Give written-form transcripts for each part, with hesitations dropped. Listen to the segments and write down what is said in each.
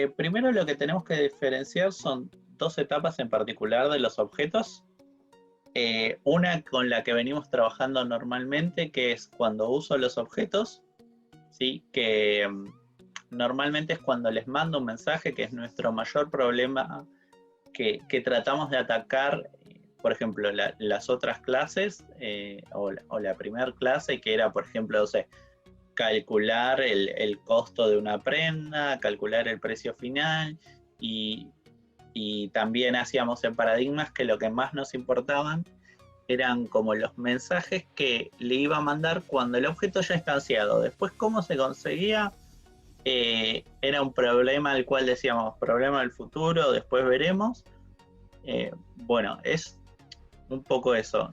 Primero lo que tenemos que diferenciar son dos etapas en particular de los objetos. Una con la que venimos trabajando normalmente, que es cuando uso los objetos, ¿sí? Que normalmente es cuando les mando un mensaje, que es nuestro mayor problema que tratamos de atacar, por ejemplo, las otras clases, o la primera clase, que era, por ejemplo, no sé, calcular el costo de una prenda, calcular el precio final, y también hacíamos en paradigmas que lo que más nos importaban eran como los mensajes que le iba a mandar cuando el objeto ya está ansiado. Después, cómo se conseguía, era un problema al cual decíamos, problema del futuro, después veremos. Bueno, es un poco eso,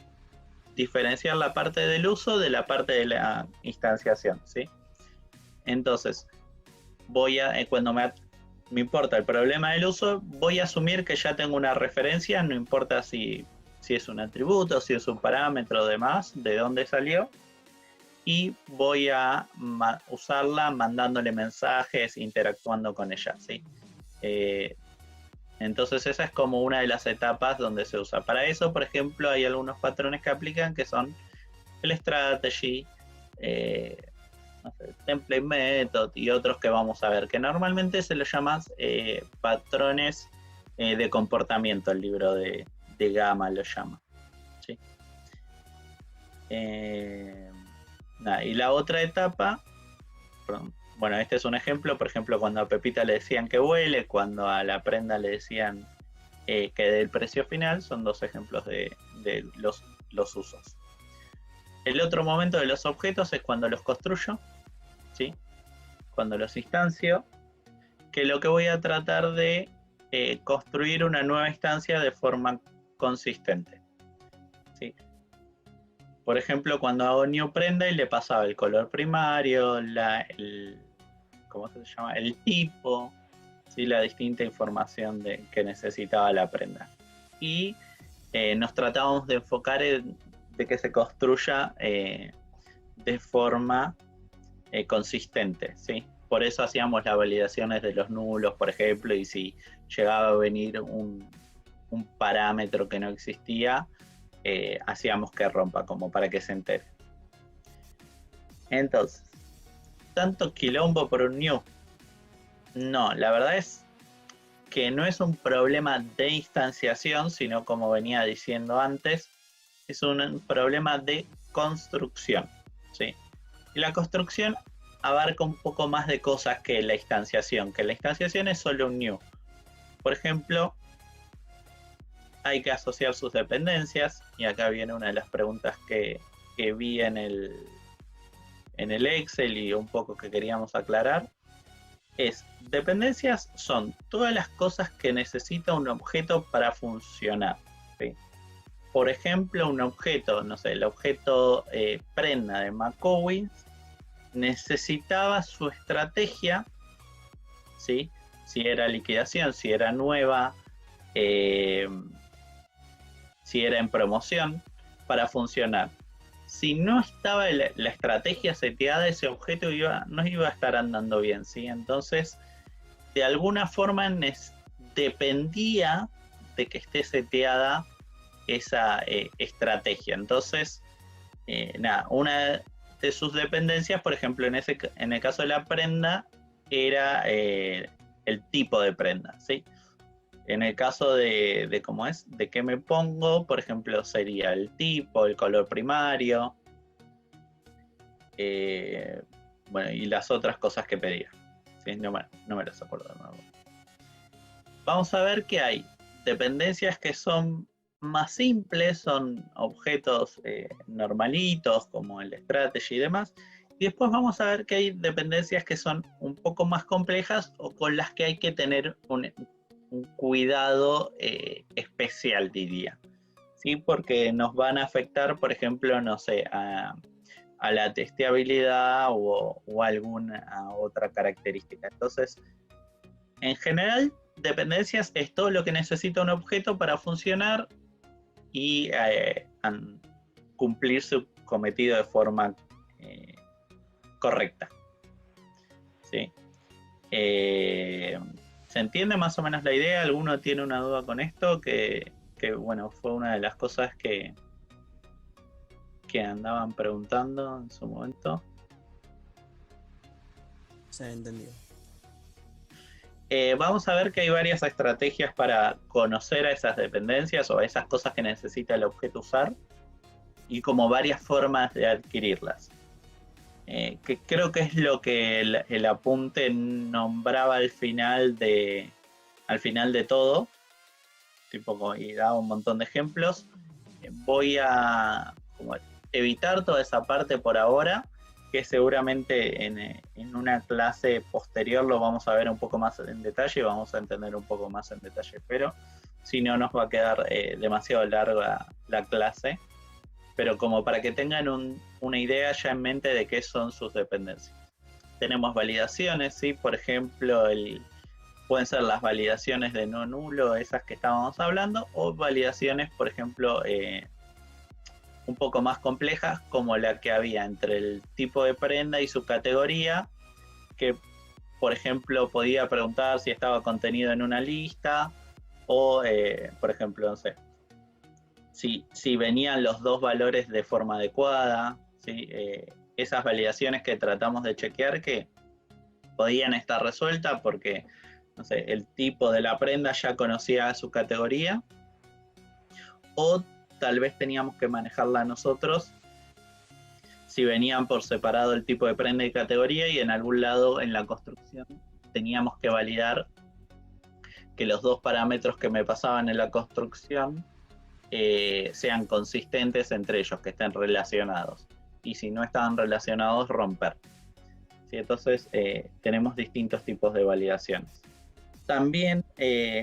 diferenciar la parte del uso de la parte de la instanciación, ¿sí? Entonces, cuando me importa el problema del uso, voy a asumir que ya tengo una referencia, no importa si es un atributo, si es un parámetro, demás, de dónde salió, y voy a usarla mandándole mensajes, interactuando con ella, ¿sí? Entonces esa es como una de las etapas donde se usa. Para eso, por ejemplo, hay algunos patrones que aplican que son el strategy, no sé, template method y otros que vamos a ver, que normalmente se los llama patrones de comportamiento, el libro de Gamma lo llama, ¿sí? Y la otra etapa, perdón, bueno, este es un ejemplo, por ejemplo, cuando a Pepita le decían que huele, cuando a la prenda le decían que dé el precio final, son dos ejemplos de los usos. El otro momento de los objetos es cuando los construyo, ¿sí? Cuando los instancio, que lo que voy a tratar de construir una nueva instancia de forma consistente, ¿sí? Por ejemplo, cuando hago new prenda y le pasaba el color primario, ¿cómo se llama? El tipo, ¿sí? La distinta información que necesitaba la prenda. Y nos tratábamos de enfocar de que se construya de forma consistente, ¿sí? Por eso hacíamos las validaciones de los nulos, por ejemplo, y si llegaba a venir un parámetro que no existía, hacíamos que rompa, como para que se entere. Entonces, ¿tanto quilombo por un new? No, la verdad es que no es un problema de instanciación, sino, como venía diciendo antes, es un problema de construcción, ¿sí? Y la construcción abarca un poco más de cosas que la instanciación es solo un new. Por ejemplo, hay que asociar sus dependencias, y acá viene una de las preguntas que vi en el Excel y un poco que queríamos aclarar. Dependencias son todas las cosas que necesita un objeto para funcionar, ¿sí? Por ejemplo, un objeto, no sé, el objeto prenda de McCowins necesitaba su estrategia, ¿sí? Si era liquidación, si era nueva, si era en promoción, para funcionar. Si no estaba la estrategia seteada, ese objeto no iba a estar andando bien, ¿sí? Entonces, de alguna forma dependía de que esté seteada esa estrategia. Entonces, una de sus dependencias, por ejemplo, en el caso de la prenda, era el tipo de prenda, ¿sí? En el caso de cómo es, de qué me pongo, por ejemplo, sería el tipo, el color primario, bueno, y las otras cosas que pedía, ¿sí? No me las acuerdo de nuevo. Vamos a ver que hay dependencias que son más simples, son objetos normalitos, como el strategy y demás. Y después vamos a ver que hay dependencias que son un poco más complejas o con las que hay que tener un cuidado especial, diría, ¿sí? Porque nos van a afectar, por ejemplo, no sé, a la testeabilidad o alguna otra característica. Entonces, en general, dependencias es todo lo que necesita un objeto para funcionar y cumplir su cometido de forma correcta, ¿sí? ¿Se entiende más o menos la idea? ¿Alguno tiene una duda con esto? Que bueno, fue una de las cosas que andaban preguntando en su momento. Se ha entendido. Vamos a ver que hay varias estrategias para conocer a esas dependencias o a esas cosas que necesita el objeto usar y como varias formas de adquirirlas. Que creo que es lo que el apunte nombraba al final de todo, tipo, y daba un montón de ejemplos. Voy a como, evitar toda esa parte por ahora, que seguramente en una clase posterior lo vamos a ver un poco más en detalle y vamos a entender un poco más en detalle, pero si no nos va a quedar demasiado larga la clase, pero como para que tengan una idea ya en mente de qué son sus dependencias. Tenemos validaciones, ¿sí? Por ejemplo, pueden ser las validaciones de no nulo, esas que estábamos hablando, o validaciones, por ejemplo, un poco más complejas, como la que había entre el tipo de prenda y su categoría, que, por ejemplo, podía preguntar si estaba contenido en una lista, o, por ejemplo, no sé, si venían los dos valores de forma adecuada, ¿sí? Esas validaciones que tratamos de chequear que podían estar resueltas porque, no sé, el tipo de la prenda ya conocía su categoría, o tal vez teníamos que manejarla nosotros si venían por separado el tipo de prenda y categoría, y en algún lado en la construcción teníamos que validar que los dos parámetros que me pasaban en la construcción sean consistentes entre ellos, que estén relacionados. Y si no estaban relacionados, romper. ¿Sí? Entonces tenemos distintos tipos de validaciones. También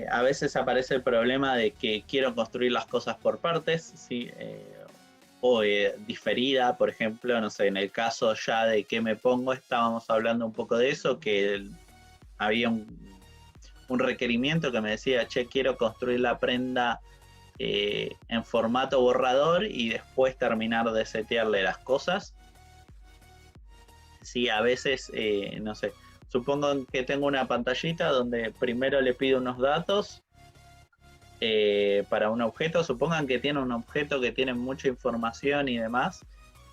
a veces aparece el problema de que quiero construir las cosas por partes, ¿sí? O diferida, por ejemplo, no sé, en el caso ya de qué me pongo, estábamos hablando un poco de eso, que había un requerimiento que me decía, che, quiero construir la prenda en formato borrador y después terminar de setearle las cosas. Sí, a veces, no sé, supongo que tengo una pantallita donde primero le pido unos datos para un objeto. Supongan que tiene un objeto que tiene mucha información y demás.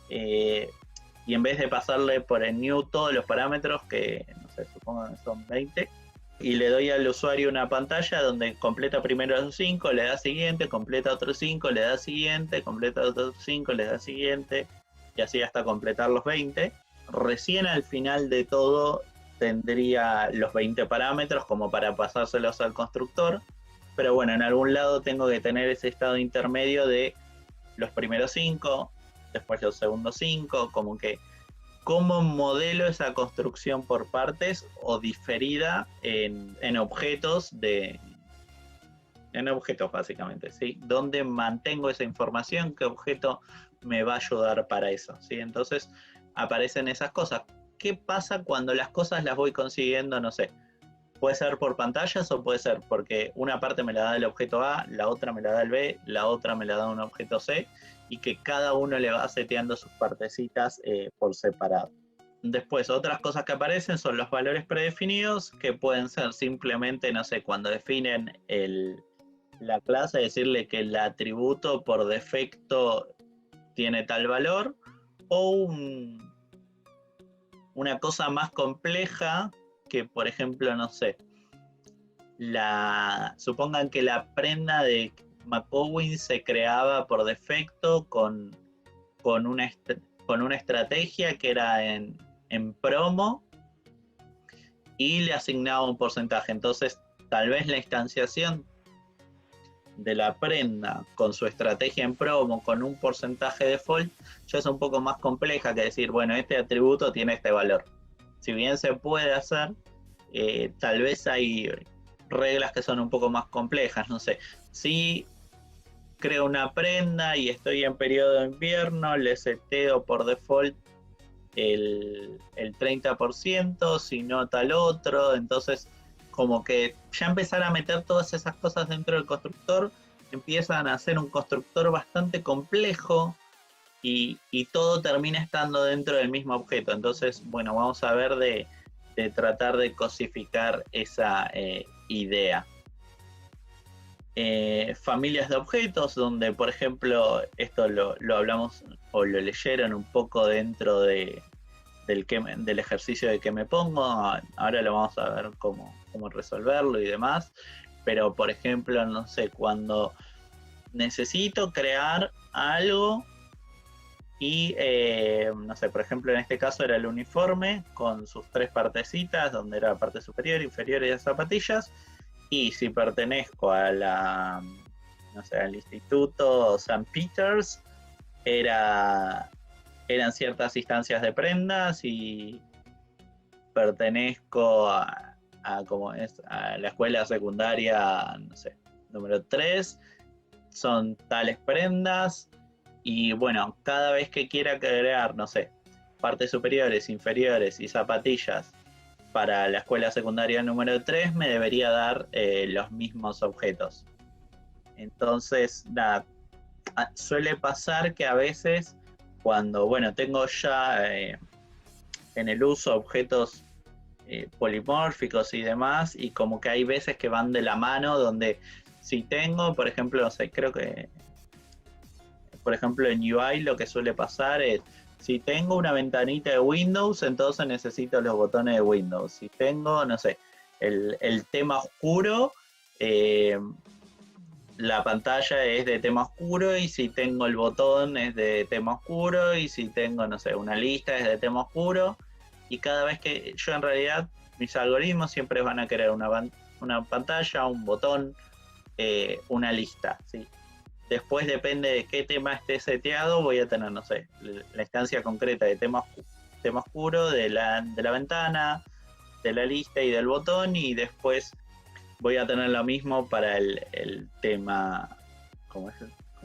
Y en vez de pasarle por el new todos los parámetros, que no sé, supongo que son 20, y le doy al usuario una pantalla donde completa primero los 5, le da siguiente, completa otros 5, le da siguiente, completa otros 5, le da siguiente, y así hasta completar los 20. Recién al final de todo tendría los 20 parámetros como para pasárselos al constructor, pero bueno, en algún lado tengo que tener ese estado intermedio de los primeros 5, después los segundos 5, como que cómo modelo esa construcción por partes o diferida en objetos en objetos básicamente, ¿sí? ¿Dónde mantengo esa información? ¿Qué objeto me va a ayudar para eso? ¿Sí? Entonces aparecen esas cosas. ¿Qué pasa cuando las cosas las voy consiguiendo, no sé? Puede ser por pantallas o puede ser porque una parte me la da el objeto A, la otra me la da el B, la otra me la da un objeto C, y que cada uno le va seteando sus partecitas por separado. Después, otras cosas que aparecen son los valores predefinidos, que pueden ser simplemente, no sé, cuando definen la clase, decirle que el atributo por defecto tiene tal valor, o una cosa más compleja que, por ejemplo, no sé, supongan que la prenda de McCowin se creaba por defecto con una estrategia que era en promo y le asignaba un porcentaje. Entonces, tal vez la instanciación de la prenda con su estrategia en promo, con un porcentaje default, ya es un poco más compleja que decir, bueno, este atributo tiene este valor. Si bien se puede hacer, tal vez hay reglas que son un poco más complejas. No sé, si creo una prenda y estoy en periodo de invierno, le seteo por default el 30%, si no tal otro. Entonces, como que ya empezar a meter todas esas cosas dentro del constructor, empiezan a ser un constructor bastante complejo y todo termina estando dentro del mismo objeto. Entonces, bueno, vamos a ver de tratar de cosificar esa idea. Familias de objetos, donde por ejemplo esto lo hablamos o lo leyeron un poco dentro del ejercicio de que me pongo. Ahora lo vamos a ver cómo resolverlo y demás, pero por ejemplo, no sé, cuando necesito crear algo y no sé, por ejemplo en este caso era el uniforme con sus 3 partecitas, donde era la parte superior, inferior y las zapatillas. Y si pertenezco a no sé, al Instituto St. Peters, eran ciertas instancias de prendas, y pertenezco a la escuela secundaria, no sé, número 3, son tales prendas. Y bueno, cada vez que quiera crear, no sé, partes superiores, inferiores y zapatillas para la escuela secundaria número 3, me debería dar los mismos objetos. Entonces, nada, suele pasar que a veces cuando, bueno, tengo ya en el uso objetos polimórficos y demás, y como que hay veces que van de la mano, donde si tengo, por ejemplo, no sé, creo que, por ejemplo, en UI lo que suele pasar es, si tengo una ventanita de Windows, entonces necesito los botones de Windows. Si tengo, no sé, el tema oscuro, la pantalla es de tema oscuro, y si tengo el botón es de tema oscuro, y si tengo, no sé, una lista es de tema oscuro. Y cada vez que yo, en realidad, mis algoritmos siempre van a querer una pantalla, un botón, una lista, ¿sí? Después, depende de qué tema esté seteado, voy a tener, no sé, la instancia concreta de tema oscuro, de la ventana, de la lista y del botón, y después voy a tener lo mismo para el tema, ¿cómo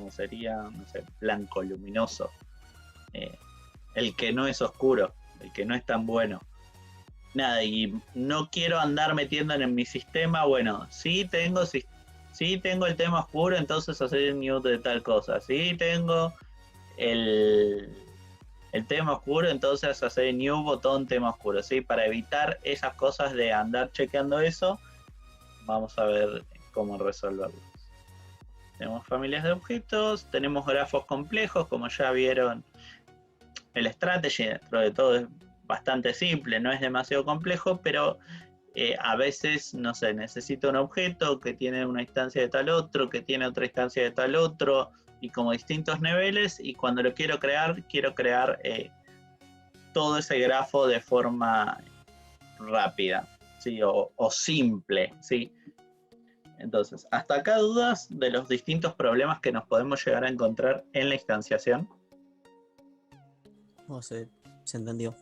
sería? No sé, blanco, luminoso. El que no es oscuro, el que no es tan bueno. Nada, y no quiero andar metiendo en mi sistema, bueno, sí tengo el tema oscuro, entonces hacer el new de tal cosa. Sí tengo el tema oscuro, entonces hacer new botón tema oscuro, ¿sí? Para evitar esas cosas de andar chequeando eso, vamos a ver cómo resolverlo. Tenemos familias de objetos, tenemos grafos complejos, como ya vieron. El strategy, dentro de todo, es bastante simple, no es demasiado complejo, pero a veces, no sé, necesito un objeto que tiene una instancia de tal otro, que tiene otra instancia de tal otro, y como distintos niveles, y cuando lo quiero crear todo ese grafo de forma rápida, ¿sí? O simple, ¿sí? Entonces, hasta acá, dudas de los distintos problemas que nos podemos llegar a encontrar en la instanciación. No sé, se entendió.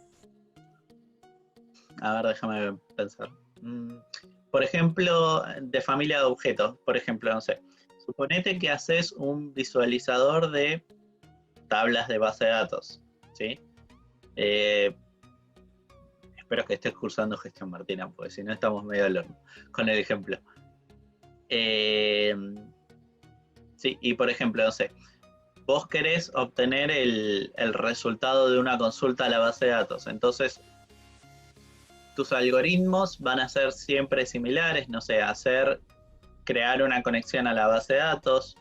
A ver, déjame pensar. Por ejemplo, de familia de objetos. Por ejemplo, no sé. Suponete que haces un visualizador de tablas de base de datos, ¿sí? Espero que estés cursando gestión, Martina, porque si no estamos medio al horno con el ejemplo. Sí, y por ejemplo, no sé, vos querés obtener el resultado de una consulta a la base de datos. Entonces, tus algoritmos van a ser siempre similares, no sé, crear una conexión a la base de datos,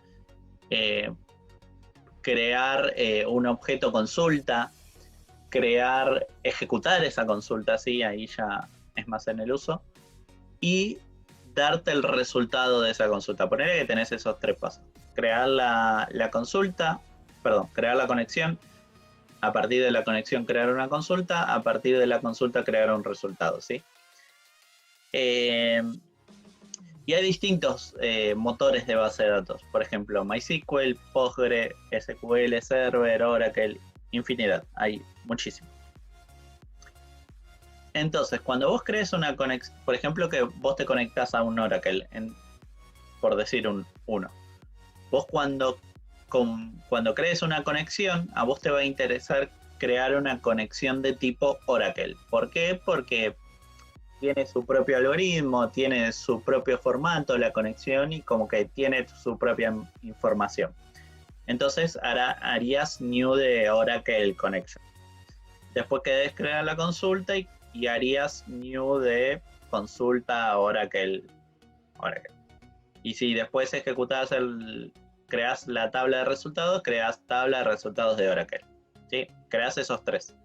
crear un objeto consulta, ejecutar esa consulta, sí, ahí ya es más en el uso, y darte el resultado de esa consulta. Ponele que tenés esos 3 pasos. Crear la conexión, a partir de la conexión crear una consulta, a partir de la consulta crear un resultado, ¿sí? Y hay distintos motores de base de datos, por ejemplo, MySQL, Postgre, SQL Server, Oracle, infinidad, hay muchísimo. Entonces, cuando vos crees una conexión, por ejemplo, que vos te conectás a un Oracle, por decir uno, vos cuando crees una conexión, a vos te va a interesar crear una conexión de tipo Oracle. ¿Por qué? Porque tiene su propio algoritmo, tiene su propio formato, la conexión, y como que tiene su propia información. Entonces harías new de Oracle Connection. Después querés crear la consulta y harías new de consulta Oracle Oracle. Y si después ejecutás creas la tabla de resultados, creas tabla de resultados de Oracle. ¿Sí? Creas esos tres.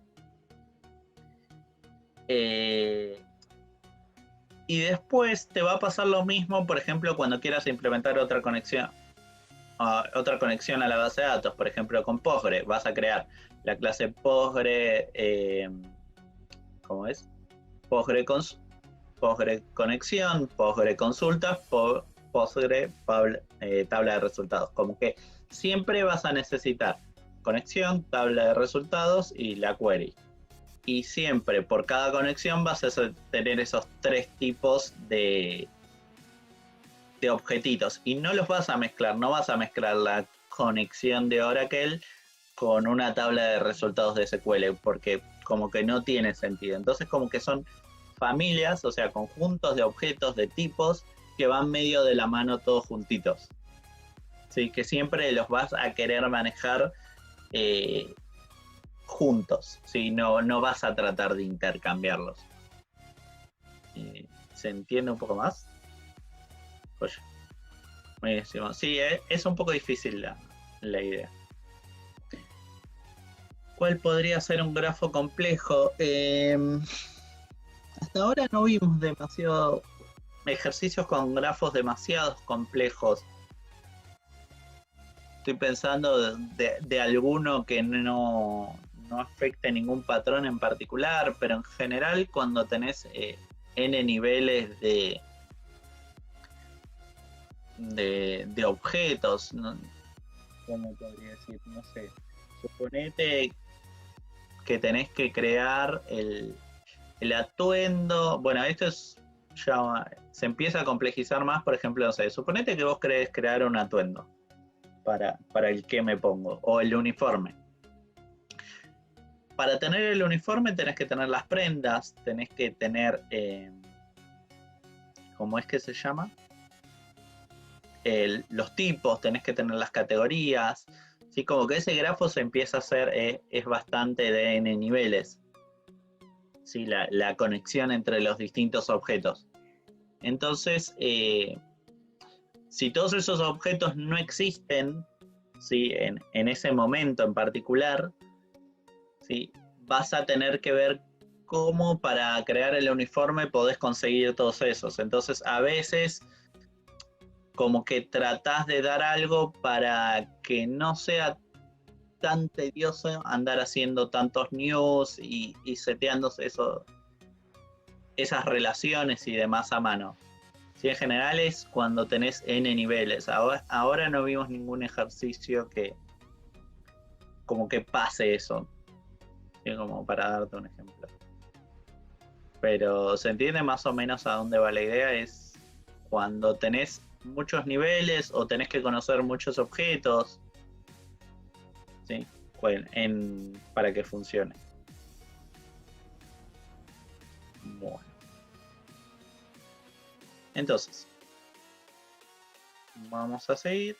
Y después te va a pasar lo mismo, por ejemplo, cuando quieras implementar otra conexión a la base de datos, por ejemplo, con Postgre. Vas a crear la clase Postgre, ¿cómo es? Postgre conexión, Postgre consultas, Postgre tabla de resultados. Como que siempre vas a necesitar conexión, tabla de resultados y la query. Y siempre por cada conexión vas a tener esos tres tipos de objetitos. Y no los vas a mezclar, no vas a mezclar la conexión de Oracle con una tabla de resultados de SQL, porque como que no tiene sentido. Entonces como que son familias, o sea, conjuntos de objetos, de tipos, que van medio de la mano todos juntitos. ¿Sí? Que siempre los vas a querer manejar juntos, ¿sí? No vas a tratar de intercambiarlos. ¿Se entiende un poco más? Oye, buenísimo. Sí, es un poco difícil la idea. ¿Cuál podría ser un grafo complejo? Hasta ahora no vimos demasiado ejercicios con grafos demasiado complejos. Estoy pensando de alguno que no afecte ningún patrón en particular, pero en general cuando tenés n niveles de objetos, ¿no? ¿Cómo podría decir? No sé. Suponete que tenés que crear el atuendo. Bueno, esto ya se empieza a complejizar más. Por ejemplo, no sé, suponete que vos querés crear un atuendo para el que me pongo, o el uniforme. Para tener el uniforme tenés que tener las prendas, tenés que tener, ¿cómo es que se llama? Los tipos, tenés que tener las categorías. ¿Sí? Como que ese grafo se empieza a hacer, es bastante de n niveles. ¿Sí? La conexión entre los distintos objetos. Entonces, si todos esos objetos no existen, ¿sí? en ese momento en particular, ¿sí? Vas a tener que ver cómo para crear el uniforme podés conseguir todos esos. Entonces, a veces, como que tratás de dar algo para que no sea tan tedioso andar haciendo tantos news y seteándose esas relaciones y demás a mano. Sí, en general es cuando tenés n niveles. Ahora no vimos ningún ejercicio que como que pase eso. ¿Sí? Como para darte un ejemplo. Pero se entiende más o menos a dónde va la idea. Es cuando tenés muchos niveles o tenés que conocer muchos objetos. ¿Sí? Para que funcione. Bueno. Entonces, vamos a seguir.